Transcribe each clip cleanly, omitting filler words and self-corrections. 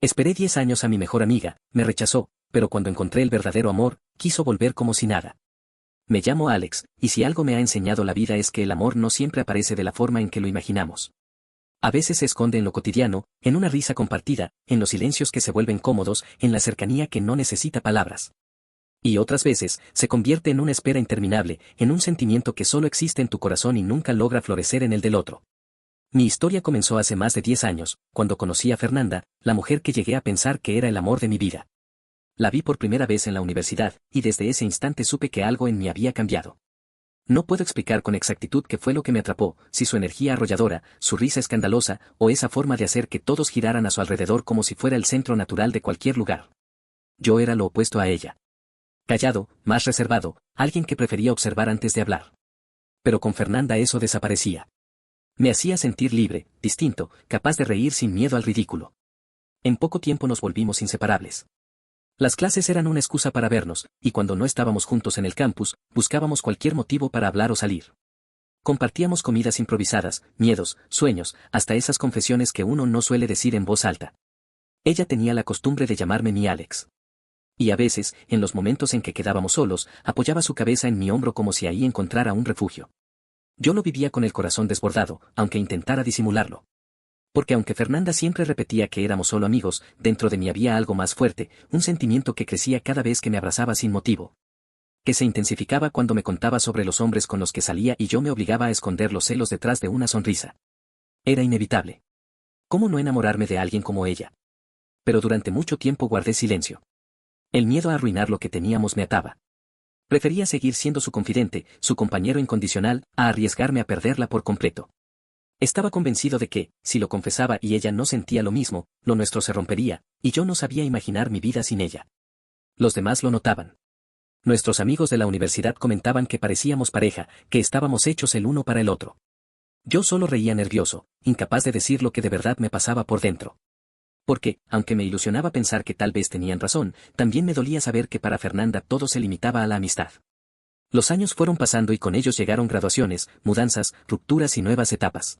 Esperé 10 años a mi mejor amiga, me rechazó, pero cuando encontré el verdadero amor, quiso volver como si nada. Me llamo Alex, y si algo me ha enseñado la vida es que el amor no siempre aparece de la forma en que lo imaginamos. A veces se esconde en lo cotidiano, en una risa compartida, en los silencios que se vuelven cómodos, en la cercanía que no necesita palabras. Y otras veces, se convierte en una espera interminable, en un sentimiento que solo existe en tu corazón y nunca logra florecer en el del otro. Mi historia comenzó hace más de 10 años, cuando conocí a Fernanda, la mujer que llegué a pensar que era el amor de mi vida. La vi por primera vez en la universidad, y desde ese instante supe que algo en mí había cambiado. No puedo explicar con exactitud qué fue lo que me atrapó, si su energía arrolladora, su risa escandalosa, o esa forma de hacer que todos giraran a su alrededor como si fuera el centro natural de cualquier lugar. Yo era lo opuesto a ella. Callado, más reservado, alguien que prefería observar antes de hablar. Pero con Fernanda eso desaparecía. Me hacía sentir libre, distinto, capaz de reír sin miedo al ridículo. En poco tiempo nos volvimos inseparables. Las clases eran una excusa para vernos, y cuando no estábamos juntos en el campus, buscábamos cualquier motivo para hablar o salir. Compartíamos comidas improvisadas, miedos, sueños, hasta esas confesiones que uno no suele decir en voz alta. Ella tenía la costumbre de llamarme mi Alex. Y a veces, en los momentos en que quedábamos solos, apoyaba su cabeza en mi hombro como si ahí encontrara un refugio. Yo lo vivía con el corazón desbordado, aunque intentara disimularlo. Porque aunque Fernanda siempre repetía que éramos solo amigos, dentro de mí había algo más fuerte, un sentimiento que crecía cada vez que me abrazaba sin motivo. Que se intensificaba cuando me contaba sobre los hombres con los que salía y yo me obligaba a esconder los celos detrás de una sonrisa. Era inevitable. ¿Cómo no enamorarme de alguien como ella? Pero durante mucho tiempo guardé silencio. El miedo a arruinar lo que teníamos me ataba. Prefería seguir siendo su confidente, su compañero incondicional, a arriesgarme a perderla por completo. Estaba convencido de que, si lo confesaba y ella no sentía lo mismo, lo nuestro se rompería, y yo no sabía imaginar mi vida sin ella. Los demás lo notaban. Nuestros amigos de la universidad comentaban que parecíamos pareja, que estábamos hechos el uno para el otro. Yo solo reía nervioso, incapaz de decir lo que de verdad me pasaba por dentro. Porque, aunque me ilusionaba pensar que tal vez tenían razón, también me dolía saber que para Fernanda todo se limitaba a la amistad. Los años fueron pasando y con ellos llegaron graduaciones, mudanzas, rupturas y nuevas etapas.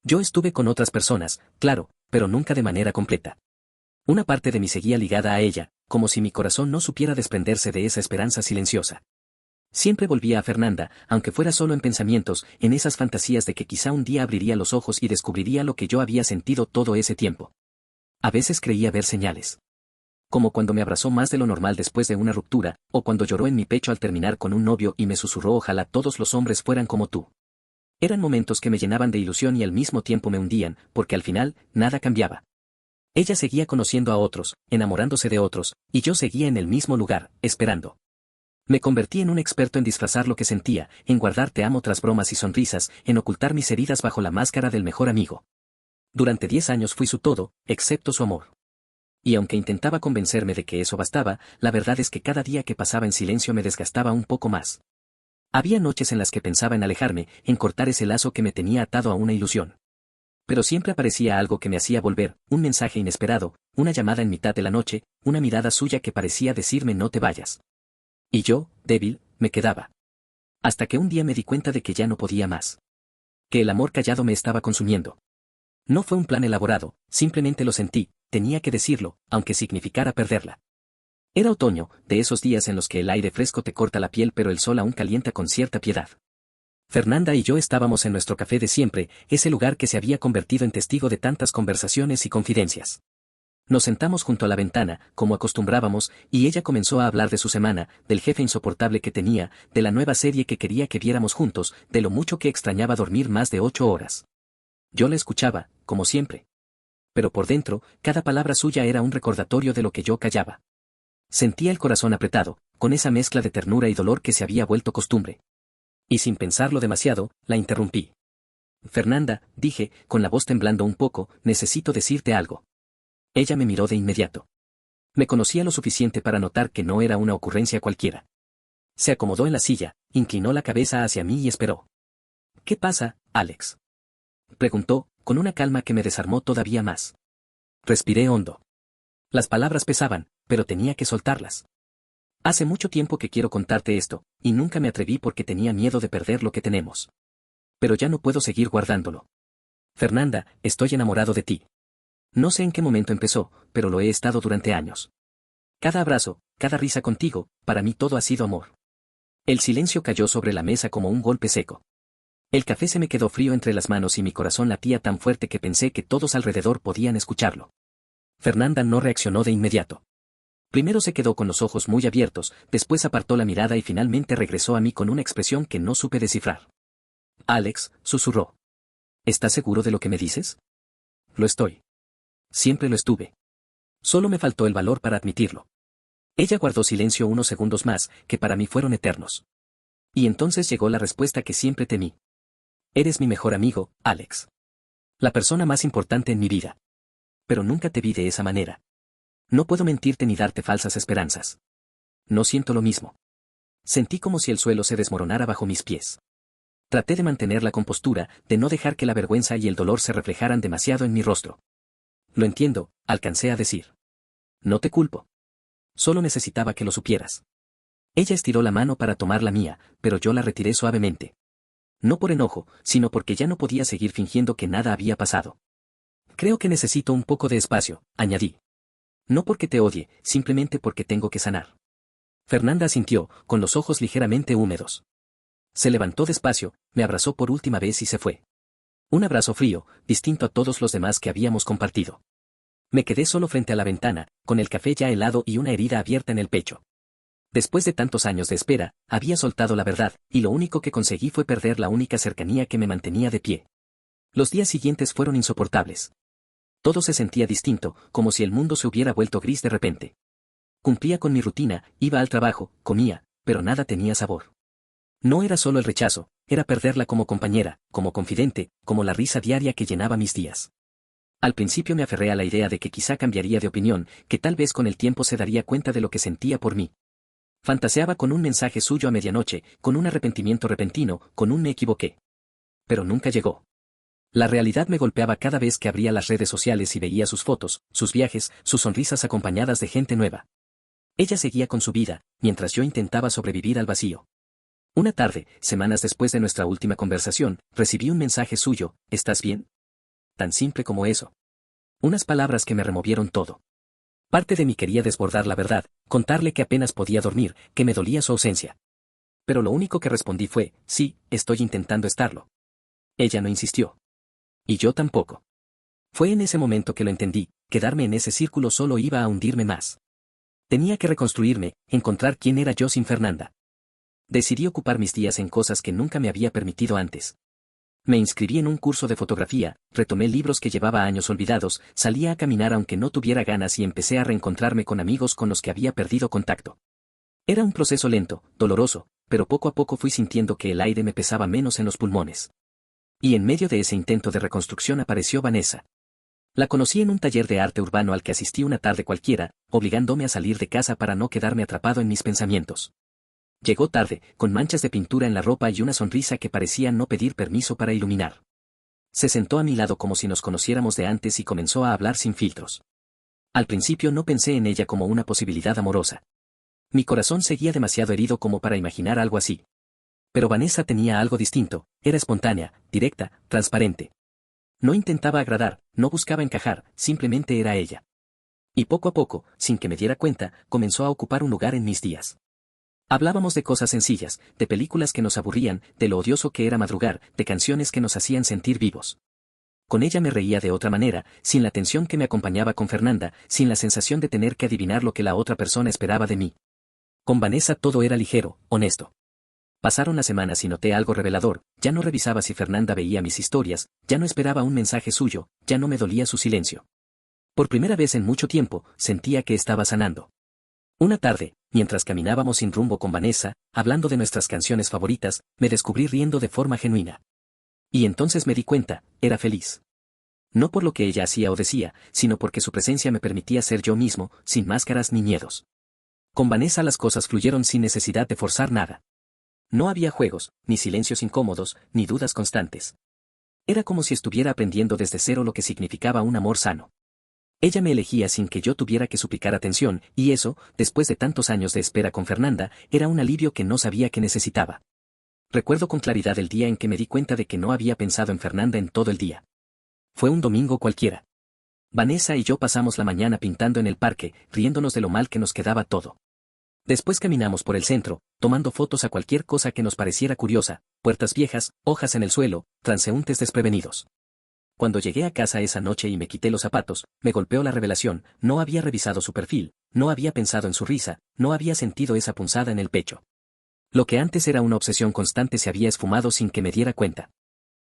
Yo estuve con otras personas, claro, pero nunca de manera completa. Una parte de mí seguía ligada a ella, como si mi corazón no supiera desprenderse de esa esperanza silenciosa. Siempre volvía a Fernanda, aunque fuera solo en pensamientos, en esas fantasías de que quizá un día abriría los ojos y descubriría lo que yo había sentido todo ese tiempo. A veces creía ver señales. Como cuando me abrazó más de lo normal después de una ruptura, o cuando lloró en mi pecho al terminar con un novio y me susurró ojalá todos los hombres fueran como tú. Eran momentos que me llenaban de ilusión y al mismo tiempo me hundían, porque al final, nada cambiaba. Ella seguía conociendo a otros, enamorándose de otros, y yo seguía en el mismo lugar, esperando. Me convertí en un experto en disfrazar lo que sentía, en guardar te amo tras bromas y sonrisas, en ocultar mis heridas bajo la máscara del mejor amigo. Durante 10 años fui su todo, excepto su amor. Y aunque intentaba convencerme de que eso bastaba, la verdad es que cada día que pasaba en silencio me desgastaba un poco más. Había noches en las que pensaba en alejarme, en cortar ese lazo que me tenía atado a una ilusión. Pero siempre aparecía algo que me hacía volver, un mensaje inesperado, una llamada en mitad de la noche, una mirada suya que parecía decirme no te vayas. Y yo, débil, me quedaba. Hasta que un día me di cuenta de que ya no podía más. Que el amor callado me estaba consumiendo. No fue un plan elaborado, simplemente lo sentí, tenía que decirlo, aunque significara perderla. Era otoño, de esos días en los que el aire fresco te corta la piel pero el sol aún calienta con cierta piedad. Fernanda y yo estábamos en nuestro café de siempre, ese lugar que se había convertido en testigo de tantas conversaciones y confidencias. Nos sentamos junto a la ventana, como acostumbrábamos, y ella comenzó a hablar de su semana, del jefe insoportable que tenía, de la nueva serie que quería que viéramos juntos, de lo mucho que extrañaba dormir más de 8 horas. Yo la escuchaba, como siempre. Pero por dentro, cada palabra suya era un recordatorio de lo que yo callaba. Sentía el corazón apretado, con esa mezcla de ternura y dolor que se había vuelto costumbre. Y sin pensarlo demasiado, la interrumpí. Fernanda, dije, con la voz temblando un poco, necesito decirte algo. Ella me miró de inmediato. Me conocía lo suficiente para notar que no era una ocurrencia cualquiera. Se acomodó en la silla, inclinó la cabeza hacia mí y esperó. ¿Qué pasa, Alex?, preguntó, con una calma que me desarmó todavía más. Respiré hondo. Las palabras pesaban, pero tenía que soltarlas. Hace mucho tiempo que quiero contarte esto, y nunca me atreví porque tenía miedo de perder lo que tenemos. Pero ya no puedo seguir guardándolo. Fernanda, estoy enamorado de ti. No sé en qué momento empezó, pero lo he estado durante años. Cada abrazo, cada risa contigo, para mí todo ha sido amor. El silencio cayó sobre la mesa como un golpe seco. El café se me quedó frío entre las manos y mi corazón latía tan fuerte que pensé que todos alrededor podían escucharlo. Fernanda no reaccionó de inmediato. Primero se quedó con los ojos muy abiertos, después apartó la mirada y finalmente regresó a mí con una expresión que no supe descifrar. Alex, susurró. ¿Estás seguro de lo que me dices? Lo estoy. Siempre lo estuve. Solo me faltó el valor para admitirlo. Ella guardó silencio unos segundos más, que para mí fueron eternos. Y entonces llegó la respuesta que siempre temí. Eres mi mejor amigo, Alex. La persona más importante en mi vida. Pero nunca te vi de esa manera. No puedo mentirte ni darte falsas esperanzas. No siento lo mismo. Sentí como si el suelo se desmoronara bajo mis pies. Traté de mantener la compostura, de no dejar que la vergüenza y el dolor se reflejaran demasiado en mi rostro. Lo entiendo, alcancé a decir. No te culpo. Solo necesitaba que lo supieras. Ella estiró la mano para tomar la mía, pero yo la retiré suavemente. No por enojo, sino porque ya no podía seguir fingiendo que nada había pasado. Creo que necesito un poco de espacio, añadí. No porque te odie, simplemente porque tengo que sanar. Fernanda asintió, con los ojos ligeramente húmedos. Se levantó despacio, me abrazó por última vez y se fue. Un abrazo frío, distinto a todos los demás que habíamos compartido. Me quedé solo frente a la ventana, con el café ya helado y una herida abierta en el pecho. Después de tantos años de espera, había soltado la verdad, y lo único que conseguí fue perder la única cercanía que me mantenía de pie. Los días siguientes fueron insoportables. Todo se sentía distinto, como si el mundo se hubiera vuelto gris de repente. Cumplía con mi rutina, iba al trabajo, comía, pero nada tenía sabor. No era solo el rechazo, era perderla como compañera, como confidente, como la risa diaria que llenaba mis días. Al principio me aferré a la idea de que quizá cambiaría de opinión, que tal vez con el tiempo se daría cuenta de lo que sentía por mí. Fantaseaba con un mensaje suyo a medianoche, con un arrepentimiento repentino, con un me equivoqué. Pero nunca llegó. La realidad me golpeaba cada vez que abría las redes sociales y veía sus fotos, sus viajes, sus sonrisas acompañadas de gente nueva. Ella seguía con su vida, mientras yo intentaba sobrevivir al vacío. Una tarde, semanas después de nuestra última conversación, recibí un mensaje suyo, ¿estás bien? Tan simple como eso. Unas palabras que me removieron todo. Parte de mí quería desbordar la verdad, contarle que apenas podía dormir, que me dolía su ausencia. Pero lo único que respondí fue, sí, estoy intentando estarlo. Ella no insistió. Y yo tampoco. Fue en ese momento que lo entendí, quedarme en ese círculo solo iba a hundirme más. Tenía que reconstruirme, encontrar quién era yo sin Fernanda. Decidí ocupar mis días en cosas que nunca me había permitido antes. Me inscribí en un curso de fotografía, retomé libros que llevaba años olvidados, salía a caminar aunque no tuviera ganas y empecé a reencontrarme con amigos con los que había perdido contacto. Era un proceso lento, doloroso, pero poco a poco fui sintiendo que el aire me pesaba menos en los pulmones. Y en medio de ese intento de reconstrucción apareció Vanessa. La conocí en un taller de arte urbano al que asistí una tarde cualquiera, obligándome a salir de casa para no quedarme atrapado en mis pensamientos. Llegó tarde, con manchas de pintura en la ropa y una sonrisa que parecía no pedir permiso para iluminar. Se sentó a mi lado como si nos conociéramos de antes y comenzó a hablar sin filtros. Al principio no pensé en ella como una posibilidad amorosa. Mi corazón seguía demasiado herido como para imaginar algo así. Pero Vanessa tenía algo distinto, era espontánea, directa, transparente. No intentaba agradar, no buscaba encajar, simplemente era ella. Y poco a poco, sin que me diera cuenta, comenzó a ocupar un lugar en mis días. Hablábamos de cosas sencillas, de películas que nos aburrían, de lo odioso que era madrugar, de canciones que nos hacían sentir vivos. Con ella me reía de otra manera, sin la tensión que me acompañaba con Fernanda, sin la sensación de tener que adivinar lo que la otra persona esperaba de mí. Con Vanessa todo era ligero, honesto. Pasaron las semanas y noté algo revelador, ya no revisaba si Fernanda veía mis historias, ya no esperaba un mensaje suyo, ya no me dolía su silencio. Por primera vez en mucho tiempo, sentía que estaba sanando. Una tarde, mientras caminábamos sin rumbo con Vanessa, hablando de nuestras canciones favoritas, me descubrí riendo de forma genuina. Y entonces me di cuenta, era feliz. No por lo que ella hacía o decía, sino porque su presencia me permitía ser yo mismo, sin máscaras ni miedos. Con Vanessa las cosas fluyeron sin necesidad de forzar nada. No había juegos, ni silencios incómodos, ni dudas constantes. Era como si estuviera aprendiendo desde cero lo que significaba un amor sano. Ella me elegía sin que yo tuviera que suplicar atención, y eso, después de tantos años de espera con Fernanda, era un alivio que no sabía que necesitaba. Recuerdo con claridad el día en que me di cuenta de que no había pensado en Fernanda en todo el día. Fue un domingo cualquiera. Vanessa y yo pasamos la mañana pintando en el parque, riéndonos de lo mal que nos quedaba todo. Después caminamos por el centro, tomando fotos a cualquier cosa que nos pareciera curiosa, puertas viejas, hojas en el suelo, transeúntes desprevenidos. Cuando llegué a casa esa noche y me quité los zapatos, me golpeó la revelación: no había revisado su perfil, no había pensado en su risa, no había sentido esa punzada en el pecho. Lo que antes era una obsesión constante se había esfumado sin que me diera cuenta.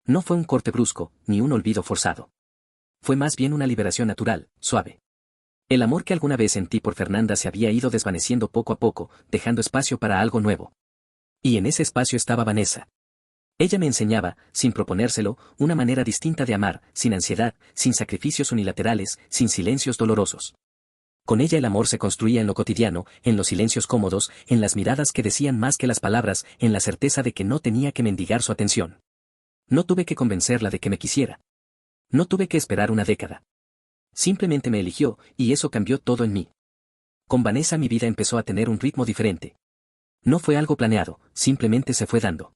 No fue un corte brusco, ni un olvido forzado. Fue más bien una liberación natural, suave. El amor que alguna vez sentí por Fernanda se había ido desvaneciendo poco a poco, dejando espacio para algo nuevo. Y en ese espacio estaba Vanessa. Ella me enseñaba, sin proponérselo, una manera distinta de amar, sin ansiedad, sin sacrificios unilaterales, sin silencios dolorosos. Con ella el amor se construía en lo cotidiano, en los silencios cómodos, en las miradas que decían más que las palabras, en la certeza de que no tenía que mendigar su atención. No tuve que convencerla de que me quisiera. No tuve que esperar una década. Simplemente me eligió, y eso cambió todo en mí. Con Vanessa mi vida empezó a tener un ritmo diferente. No fue algo planeado, simplemente se fue dando.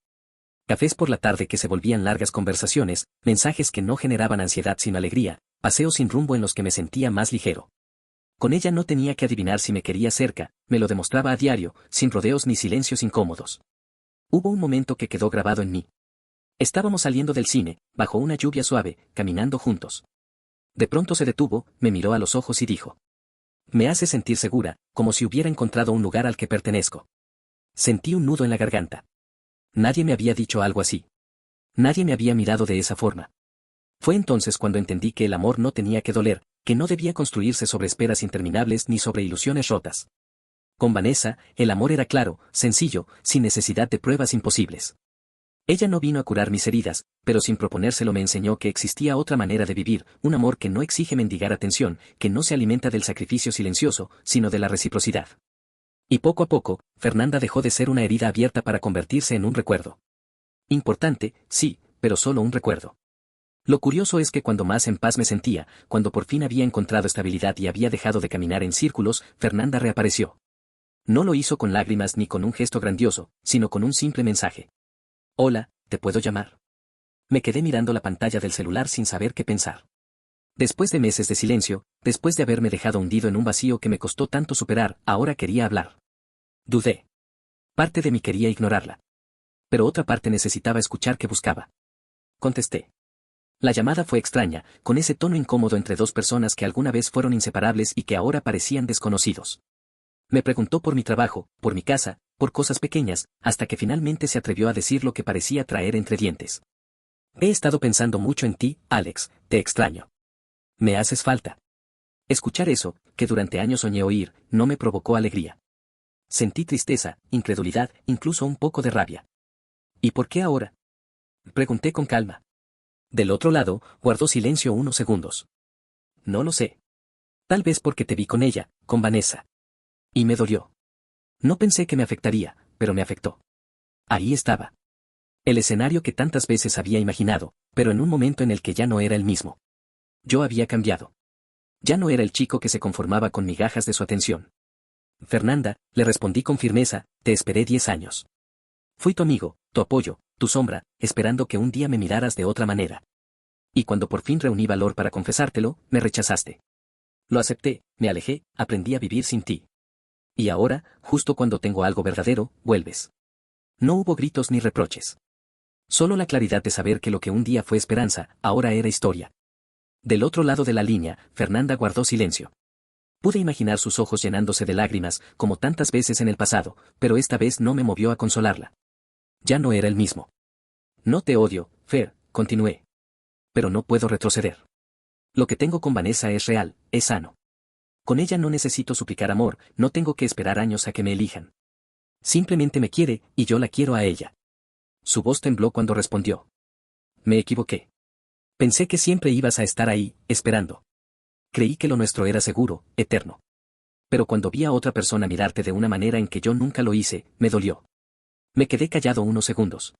Cafés por la tarde que se volvían largas conversaciones, mensajes que no generaban ansiedad sino alegría, paseos sin rumbo en los que me sentía más ligero. Con ella no tenía que adivinar si me quería cerca, me lo demostraba a diario, sin rodeos ni silencios incómodos. Hubo un momento que quedó grabado en mí. Estábamos saliendo del cine, bajo una lluvia suave, caminando juntos. De pronto se detuvo, me miró a los ojos y dijo: me hace sentir segura, como si hubiera encontrado un lugar al que pertenezco. Sentí un nudo en la garganta. Nadie me había dicho algo así. Nadie me había mirado de esa forma. Fue entonces cuando entendí que el amor no tenía que doler, que no debía construirse sobre esperas interminables ni sobre ilusiones rotas. Con Vanessa, el amor era claro, sencillo, sin necesidad de pruebas imposibles. Ella no vino a curar mis heridas, pero sin proponérselo me enseñó que existía otra manera de vivir, un amor que no exige mendigar atención, que no se alimenta del sacrificio silencioso, sino de la reciprocidad. Y poco a poco, Fernanda dejó de ser una herida abierta para convertirse en un recuerdo. Importante, sí, pero solo un recuerdo. Lo curioso es que cuando más en paz me sentía, cuando por fin había encontrado estabilidad y había dejado de caminar en círculos, Fernanda reapareció. No lo hizo con lágrimas ni con un gesto grandioso, sino con un simple mensaje. Hola, ¿te puedo llamar? Me quedé mirando la pantalla del celular sin saber qué pensar. Después de meses de silencio, después de haberme dejado hundido en un vacío que me costó tanto superar, ahora quería hablar. Dudé. Parte de mí quería ignorarla. Pero otra parte necesitaba escuchar qué buscaba. Contesté. La llamada fue extraña, con ese tono incómodo entre dos personas que alguna vez fueron inseparables y que ahora parecían desconocidos. Me preguntó por mi trabajo, por mi casa, por cosas pequeñas, hasta que finalmente se atrevió a decir lo que parecía traer entre dientes. He estado pensando mucho en ti, Alex, te extraño. Me haces falta. Escuchar eso, que durante años soñé oír, no me provocó alegría. Sentí tristeza, incredulidad, incluso un poco de rabia. ¿Y por qué ahora? Pregunté con calma. Del otro lado, guardó silencio unos segundos. No lo sé. Tal vez porque te vi con ella, con Vanessa. Y me dolió. No pensé que me afectaría, pero me afectó. Ahí estaba. El escenario que tantas veces había imaginado, pero en un momento en el que ya no era el mismo. Yo había cambiado. Ya no era el chico que se conformaba con migajas de su atención. Fernanda, le respondí con firmeza, te esperé 10 años. Fui tu amigo, tu apoyo, tu sombra, esperando que un día me miraras de otra manera. Y cuando por fin reuní valor para confesártelo, me rechazaste. Lo acepté, me alejé, aprendí a vivir sin ti. Y ahora, justo cuando tengo algo verdadero, vuelves. No hubo gritos ni reproches. Solo la claridad de saber que lo que un día fue esperanza, ahora era historia. Del otro lado de la línea, Fernanda guardó silencio. Pude imaginar sus ojos llenándose de lágrimas, como tantas veces en el pasado, pero esta vez no me movió a consolarla. Ya no era el mismo. No te odio, Fer, continué. Pero no puedo retroceder. Lo que tengo con Vanessa es real, es sano. Con ella no necesito suplicar amor, no tengo que esperar años a que me elijan. Simplemente me quiere, y yo la quiero a ella. Su voz tembló cuando respondió. Me equivoqué. Pensé que siempre ibas a estar ahí, esperando. Creí que lo nuestro era seguro, eterno. Pero cuando vi a otra persona mirarte de una manera en que yo nunca lo hice, me dolió. Me quedé callado unos segundos.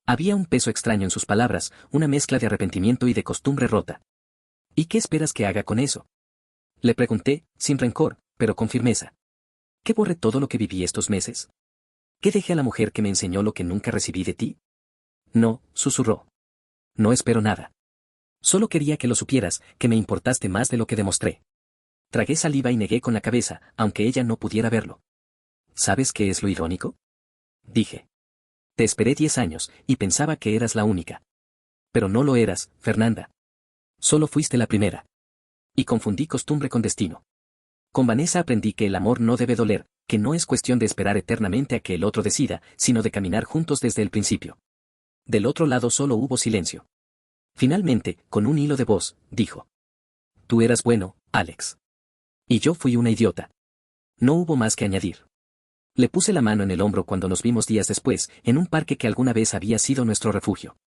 Había un peso extraño en sus palabras, una mezcla de arrepentimiento y de costumbre rota. ¿Y qué esperas que haga con eso? Le pregunté, sin rencor, pero con firmeza. ¿Qué borré todo lo que viví estos meses? ¿Qué dejé a la mujer que me enseñó lo que nunca recibí de ti? No, susurró. No espero nada. Solo quería que lo supieras, que me importaste más de lo que demostré. Tragué saliva y negué con la cabeza, aunque ella no pudiera verlo. ¿Sabes qué es lo irónico? Dije. Te esperé 10 años, y pensaba que eras la única. Pero no lo eras, Fernanda. Solo fuiste la primera. Y confundí costumbre con destino. Con Vanessa aprendí que el amor no debe doler, que no es cuestión de esperar eternamente a que el otro decida, sino de caminar juntos desde el principio. Del otro lado solo hubo silencio. Finalmente, con un hilo de voz, dijo. Tú eras bueno, Alex. Y yo fui una idiota. No hubo más que añadir. Le puse la mano en el hombro cuando nos vimos días después, en un parque que alguna vez había sido nuestro refugio.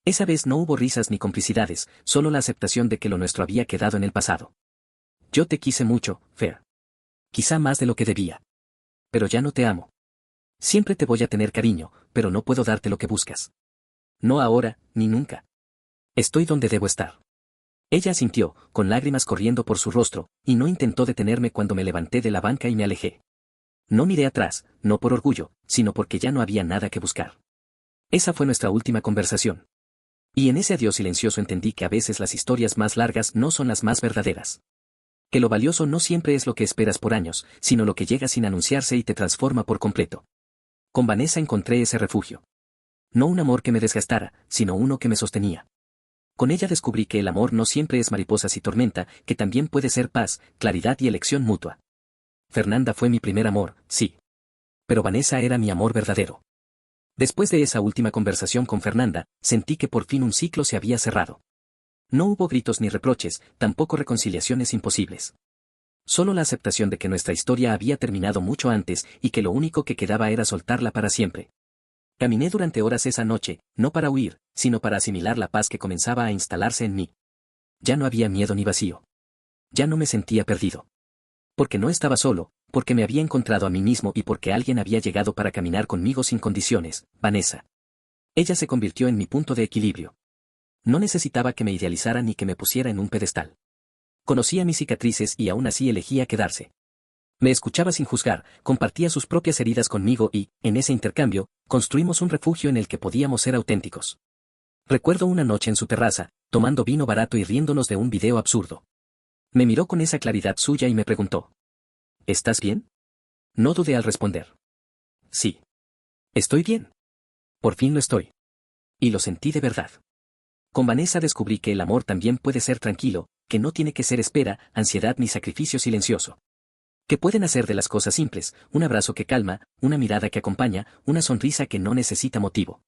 Esa vez no hubo risas ni complicidades, solo la aceptación de que lo nuestro había quedado en el pasado. Yo te quise mucho, Fer. Quizá más de lo que debía. Pero ya no te amo. Siempre te voy a tener cariño, pero no puedo darte lo que buscas. No ahora, ni nunca. Estoy donde debo estar. Ella asintió, con lágrimas corriendo por su rostro, y no intentó detenerme cuando me levanté de la banca y me alejé. No miré atrás, no por orgullo, sino porque ya no había nada que buscar. Esa fue nuestra última conversación. Y en ese adiós silencioso entendí que a veces las historias más largas no son las más verdaderas. Que lo valioso no siempre es lo que esperas por años, sino lo que llega sin anunciarse y te transforma por completo. Con Vanessa encontré ese refugio. No un amor que me desgastara, sino uno que me sostenía. Con ella descubrí que el amor no siempre es mariposas y tormenta, que también puede ser paz, claridad y elección mutua. Fernanda fue mi primer amor, sí. Pero Vanessa era mi amor verdadero. Después de esa última conversación con Fernanda, sentí que por fin un ciclo se había cerrado. No hubo gritos ni reproches, tampoco reconciliaciones imposibles. Solo la aceptación de que nuestra historia había terminado mucho antes y que lo único que quedaba era soltarla para siempre. Caminé durante horas esa noche, no para huir, sino para asimilar la paz que comenzaba a instalarse en mí. Ya no había miedo ni vacío. Ya no me sentía perdido. Porque no estaba solo, porque me había encontrado a mí mismo y porque alguien había llegado para caminar conmigo sin condiciones, Vanessa. Ella se convirtió en mi punto de equilibrio. No necesitaba que me idealizara ni que me pusiera en un pedestal. Conocía mis cicatrices y aún así elegía quedarse. Me escuchaba sin juzgar, compartía sus propias heridas conmigo y, en ese intercambio, construimos un refugio en el que podíamos ser auténticos. Recuerdo una noche en su terraza, tomando vino barato y riéndonos de un video absurdo. Me miró con esa claridad suya y me preguntó. ¿Estás bien? No dudé al responder. Sí. Estoy bien. Por fin lo estoy. Y lo sentí de verdad. Con Vanessa descubrí que el amor también puede ser tranquilo, que no tiene que ser espera, ansiedad ni sacrificio silencioso. Que pueden hacer de las cosas simples, un abrazo que calma, una mirada que acompaña, una sonrisa que no necesita motivo.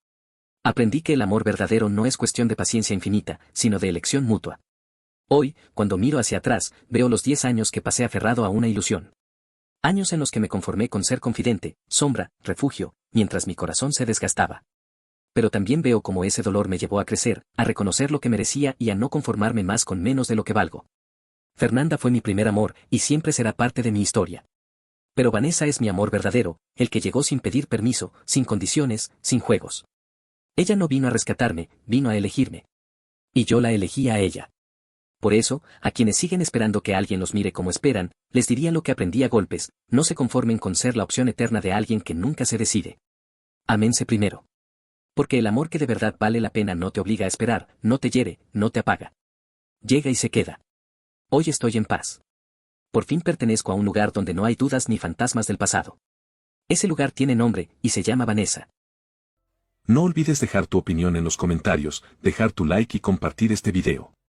Aprendí que el amor verdadero no es cuestión de paciencia infinita, sino de elección mutua. Hoy, cuando miro hacia atrás, veo los 10 años que pasé aferrado a una ilusión. Años en los que me conformé con ser confidente, sombra, refugio, mientras mi corazón se desgastaba. Pero también veo cómo ese dolor me llevó a crecer, a reconocer lo que merecía y a no conformarme más con menos de lo que valgo. Fernanda fue mi primer amor, y siempre será parte de mi historia. Pero Vanessa es mi amor verdadero, el que llegó sin pedir permiso, sin condiciones, sin juegos. Ella no vino a rescatarme, vino a elegirme. Y yo la elegí a ella. Por eso, a quienes siguen esperando que alguien los mire como esperan, les diría lo que aprendí a golpes: no se conformen con ser la opción eterna de alguien que nunca se decide. Aménse primero. Porque el amor que de verdad vale la pena no te obliga a esperar, no te hiere, no te apaga. Llega y se queda. Hoy estoy en paz. Por fin pertenezco a un lugar donde no hay dudas ni fantasmas del pasado. Ese lugar tiene nombre, y se llama Vanessa. No olvides dejar tu opinión en los comentarios, dejar tu like y compartir este video.